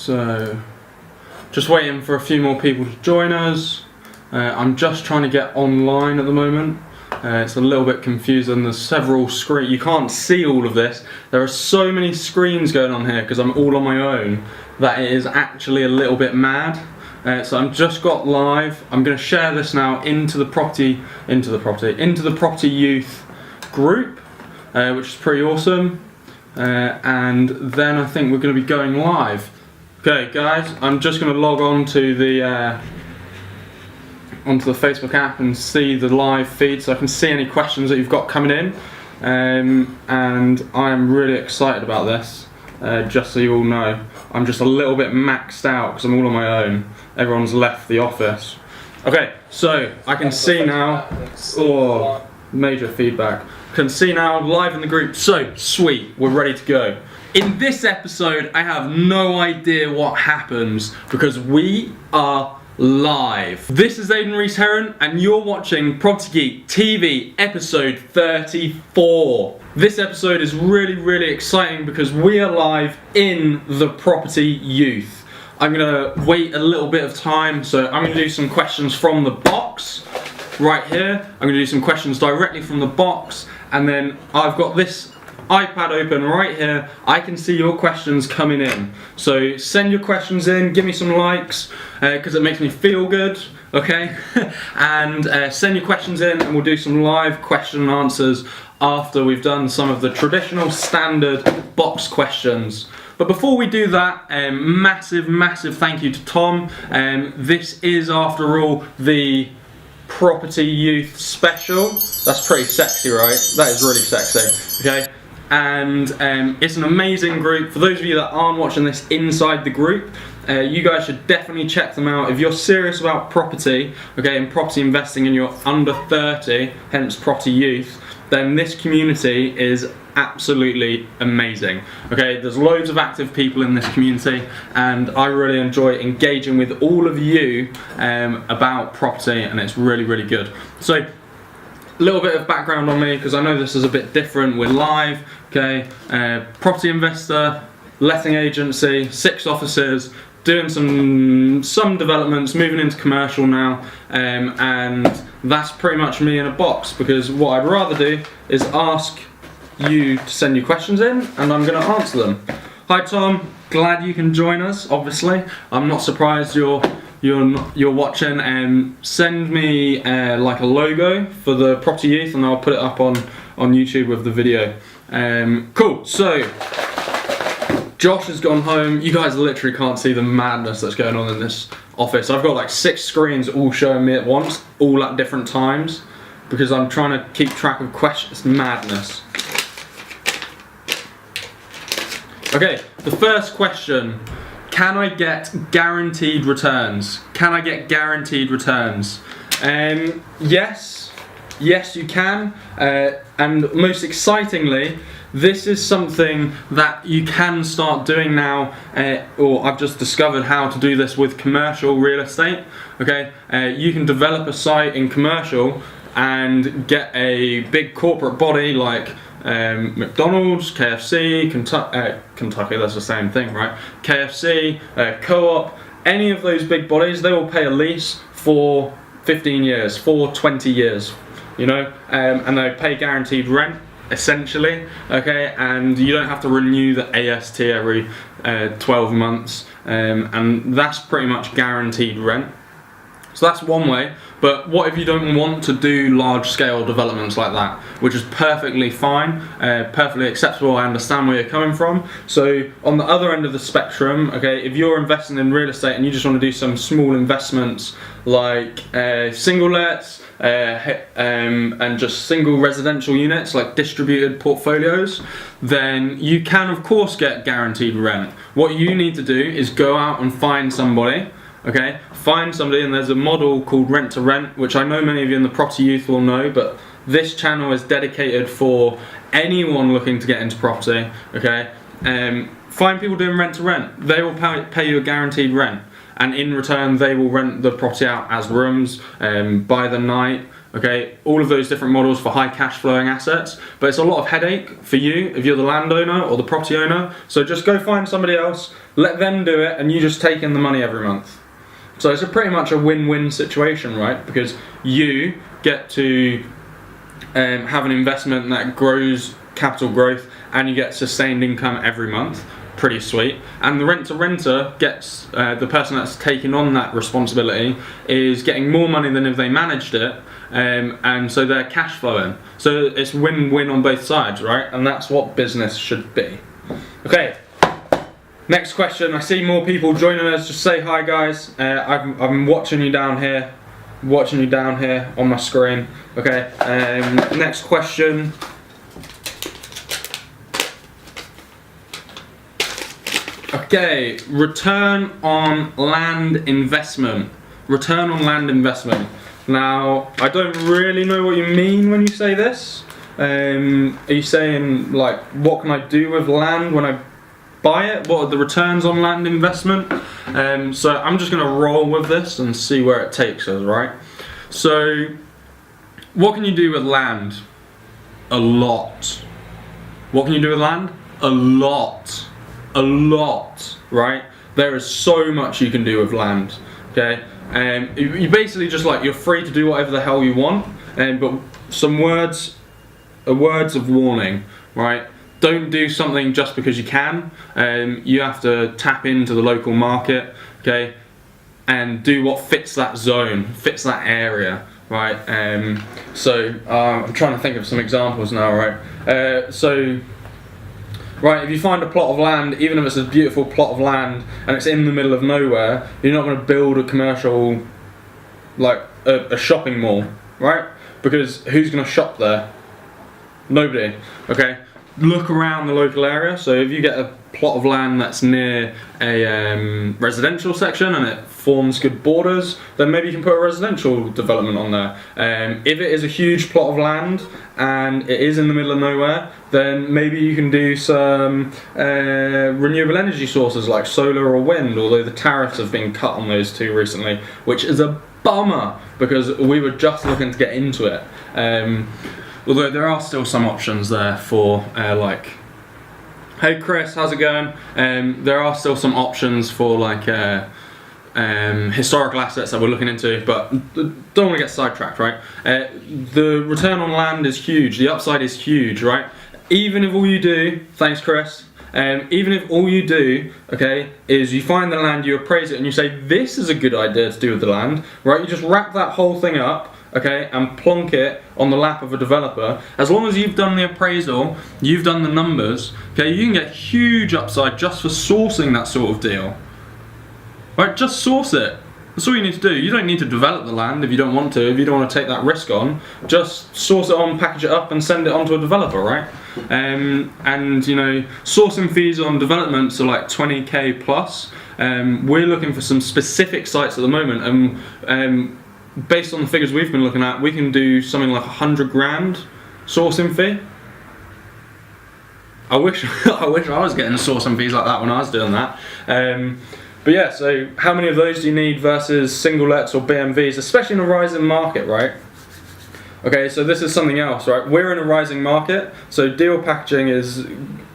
So, just waiting for a few more people to join us. I'm just trying to get online at the moment. It's a little bit confusing. There's several screens. You can't see all of this. There are so many screens going on here because I'm all on my own that it is actually a little bit mad. So I'm just got live. I'm going to share this now into the property youth group, which is pretty awesome. And then I think we're going to be going live. Okay, guys, I'm just going to log on to the onto the Facebook app and see the live feed, so I can see any questions that you've got coming in. And I am really excited about this. Just so you all know, I'm just a little bit maxed out because I'm all on my own. Everyone's left the office. Okay, so I can see now. Oh, major feedback. Can see now live in the group. So sweet, we're ready to go. In this episode, I have no idea what happens because we are live. This is Aidan Rees-Heron and you're watching Property Geek TV episode 34. This episode is really exciting because we are live in the property youth. I'm gonna wait a little bit of time, so I'm gonna do some questions from the box right here. I'm gonna do some questions directly from the box, and then I've got this iPad open right here. I can see your questions coming in, so send your questions in, give me some likes because it makes me feel good, okay? And send your questions in and we'll do some live question and answers after we've done some of the traditional standard box questions. But before we do that, massive thank you to Tom. This is, after all, the Property Youth Special. That's pretty sexy, right? That is really sexy, okay? And it's an amazing group. For those of you that aren't watching this inside the group, you guys should definitely check them out. If you're serious about property, okay, and property investing and you're under 30, hence Property Youth, then this community is absolutely amazing. Okay, there's loads of active people in this community and I really enjoy engaging with all of you about property, and it's really good. So, a little bit of background on me, because I know this is a bit different. We're live, okay? Property investor, letting agency, 6 offices, doing some developments, moving into commercial now, and that's pretty much me in a box, because what I'd rather do is ask you to send your questions in and I'm going to answer them. Hi Tom, glad you can join us. Obviously, I'm not surprised you're watching. Send me like a logo for the Property Youth and I'll put it up on YouTube with the video. Cool. So Josh has gone home. You guys literally can't see the madness that's going on in this office. I've got like 6 screens all showing me at once, all at different times, because I'm trying to keep track of questions. It's madness. Okay, the first question. Can I get guaranteed returns? Can I get guaranteed returns? Yes you can. And most excitingly, this is something that you can start doing now, or I've just discovered how to do this with commercial real estate. Okay, you can develop a site in commercial and get a big corporate body like McDonald's, KFC, Kentucky, that's the same thing, right? KFC, Co-op, any of those big bodies, they will pay a lease for 15 years, for 20 years, you know, and they pay guaranteed rent, essentially, okay, and you don't have to renew the AST every 12 months, and that's pretty much guaranteed rent. So that's one way. But what if you don't want to do large scale developments like that, which is perfectly fine, perfectly acceptable. I understand where you're coming from. So on the other end of the spectrum, okay, if you're investing in real estate and you just want to do some small investments like single lets and just single residential units like distributed portfolios, then you can of course get guaranteed rent. What you need to do is go out and find somebody. Okay, find somebody, and there's a model called rent to rent, which I know many of you in the Property Youth will know, but this channel is dedicated for anyone looking to get into property. Okay, find people doing rent to rent. They will pay you a guaranteed rent, and in return they will rent the property out as rooms by the night. Okay, all of those different models for high cash flowing assets, but it's a lot of headache for you if you're the landowner or the property owner. So just go find somebody else, let them do it, and you just take in the money every month. So it's pretty much a win-win situation, right? Because you get to have an investment that grows capital growth, and you get sustained income every month. Pretty sweet. And the renter gets, the person that's taking on that responsibility is getting more money than if they managed it, and so they're cash flowing. So it's win-win on both sides, right? And that's what business should be. Okay. Next question. I see more people joining us. Just say hi, guys. I'm watching you down here. Watching you down here on my screen. Okay. Next question. Okay. Return on land investment. Return on land investment. Now, I don't really know what you mean when you say this. Are you saying, like, what can I do with land when I buy it? What are the returns on land investment? So I'm just going to roll with this and see where it takes us, right? So what can you do with land? A lot. What can you do with land? A lot. A lot, right? There is so much you can do with land, okay? You basically just, like, you're free to do whatever the hell you want, but some words of warning, right? Don't do something just because you can. You have to tap into the local market, okay, and do what fits that zone, fits that area, right? So I'm trying to think of some examples now, right? Right, if you find a plot of land, even if it's a beautiful plot of land and it's in the middle of nowhere, you're not going to build a commercial, like a shopping mall, right? Because who's going to shop there? Nobody, okay? Look around the local area. So if you get a plot of land that's near a residential section and it forms good borders, then maybe you can put a residential development on there. If it is a huge plot of land and it is in the middle of nowhere, then maybe you can do some renewable energy sources like solar or wind, although the tariffs have been cut on those two recently, which is a bummer because we were just looking to get into it. Although there are still some options there for like, hey Chris, how's it going? There are still some options for like historical assets that we're looking into, but don't want to get sidetracked, right? The return on land is huge, the upside is huge, right? Even if all you do, thanks Chris, even if all you do, okay, is you find the land, you appraise it, and you say, this is a good idea to do with the land, right? You just wrap that whole thing up, okay, and plonk it on the lap of a developer. As long as you've done the appraisal, you've done the numbers, okay, you can get huge upside just for sourcing that sort of deal. Right, just source it. That's all you need to do. You don't need to develop the land if you don't want to, if you don't want to take that risk on. Just source it on, package it up, and send it on to a developer, right? And you know, sourcing fees on developments are like 20k plus. We're looking for some specific sites at the moment, and based on the figures we've been looking at, we can do something like 100 grand sourcing fee. I wish I was getting sourcing fees like that when I was doing that. But yeah, so how many of those do you need versus single lets or BMVs, especially in a rising market, right? Okay, so this is something else, right? We're in a rising market, so deal packaging is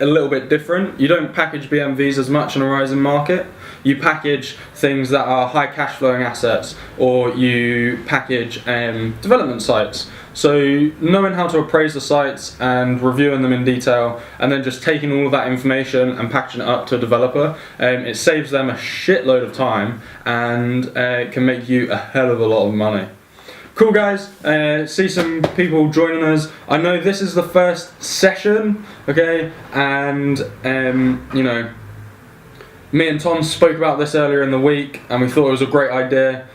a little bit different. You don't package BMVs as much in a rising market. You package things that are high cash flowing assets, or you package development sites. So knowing how to appraise the sites and reviewing them in detail, and then just taking all of that information and packaging it up to a developer, it saves them a shitload of time and can make you a hell of a lot of money. Cool guys, see some people joining us. I know this is the first session, okay, and you know, me and Tom spoke about this earlier in the week and we thought it was a great idea.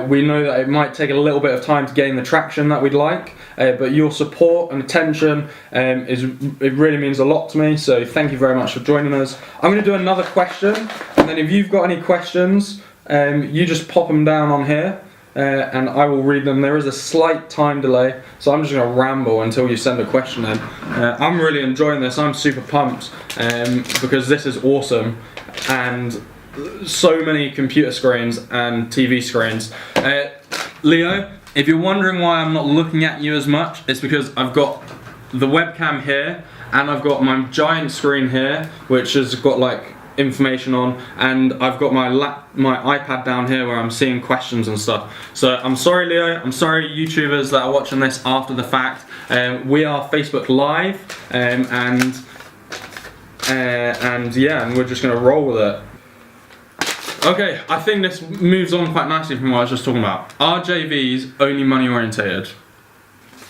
We know that it might take a little bit of time to gain the traction that we'd like, but your support and attention it really means a lot to me, so thank you very much for joining us. I'm going to do another question, and then if you've got any questions, you just pop them down on here, and I will read them. There is a slight time delay, so I'm just going to ramble until you send a question in. I'm really enjoying this. I'm super pumped because this is awesome, and so many computer screens and TV screens. Leo, If you're wondering why I'm not looking at you as much, it's because I've got the webcam here and I've got my giant screen here, which has got like information on, and I've got my iPad down here where I'm seeing questions and stuff. So I'm sorry, Leo, I'm sorry YouTubers that are watching this after the fact. We are Facebook Live, and yeah, and we're just gonna roll with it. Okay, I think this moves on quite nicely from what I was just talking about. Are JVs only money orientated?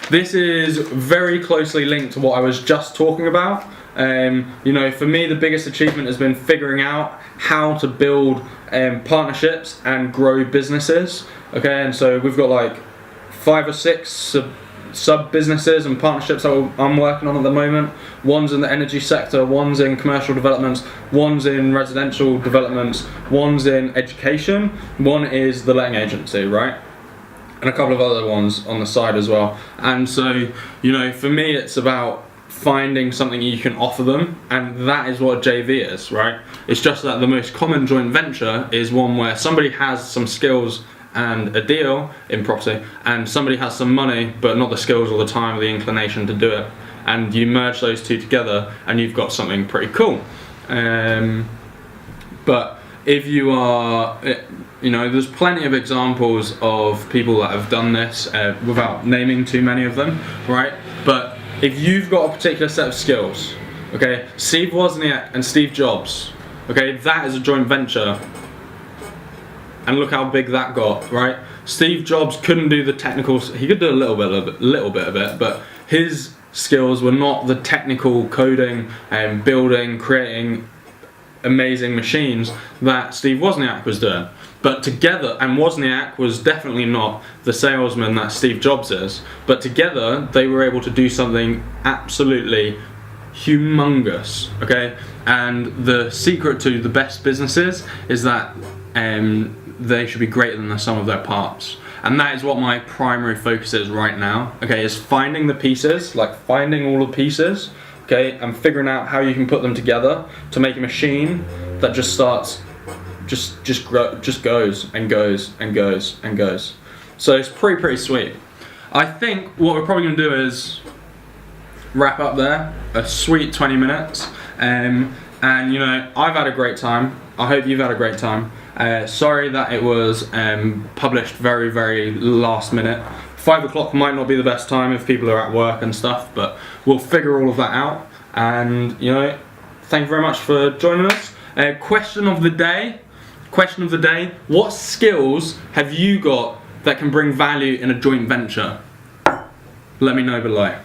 This is very closely linked to what I was just talking about. You know, for me the biggest achievement has been figuring out how to build partnerships and grow businesses. Okay, and so we've got like 5 or 6 sub businesses and partnerships that I'm working on at the moment. One's in the energy sector, one's in commercial developments, one's in residential developments, one's in education, one is the letting agency, right? And a couple of other ones on the side as well. And so, you know, for me it's about finding something you can offer them, and that is what JV is, right? It's just that the most common joint venture is one where somebody has some skills and a deal in property, and somebody has some money but not the skills or the time or the inclination to do it, and you merge those two together and you've got something pretty cool. But if you are, you know, there's plenty of examples of people that have done this without naming too many of them, right? But if you've got a particular set of skills, okay, Steve Wozniak and Steve Jobs, okay, that is a joint venture. And look how big that got, right? Steve Jobs couldn't do the technicals. He could do a little bit of it, but his skills were not the technical coding and building, creating amazing machines that Steve Wozniak was doing. But together, and Wozniak was definitely not the salesman that Steve Jobs is, but together they were able to do something absolutely humongous, okay? And the secret to the best businesses is that they should be greater than the sum of their parts. And that is what my primary focus is right now, okay, is finding the pieces, like finding all the pieces, okay, and figuring out how you can put them together to make a machine that just starts, just goes and goes and goes and goes. So it's pretty sweet. I think what we're probably gonna do is wrap up there, a sweet 20 minutes. And you know, I've had a great time. I hope you've had a great time. Sorry that it was published very last minute. 5 o'clock might not be the best time if people are at work and stuff, but we'll figure all of that out. And you know, thank you very much for joining us. Question of the day. What skills have you got that can bring value in a joint venture? Let me know below.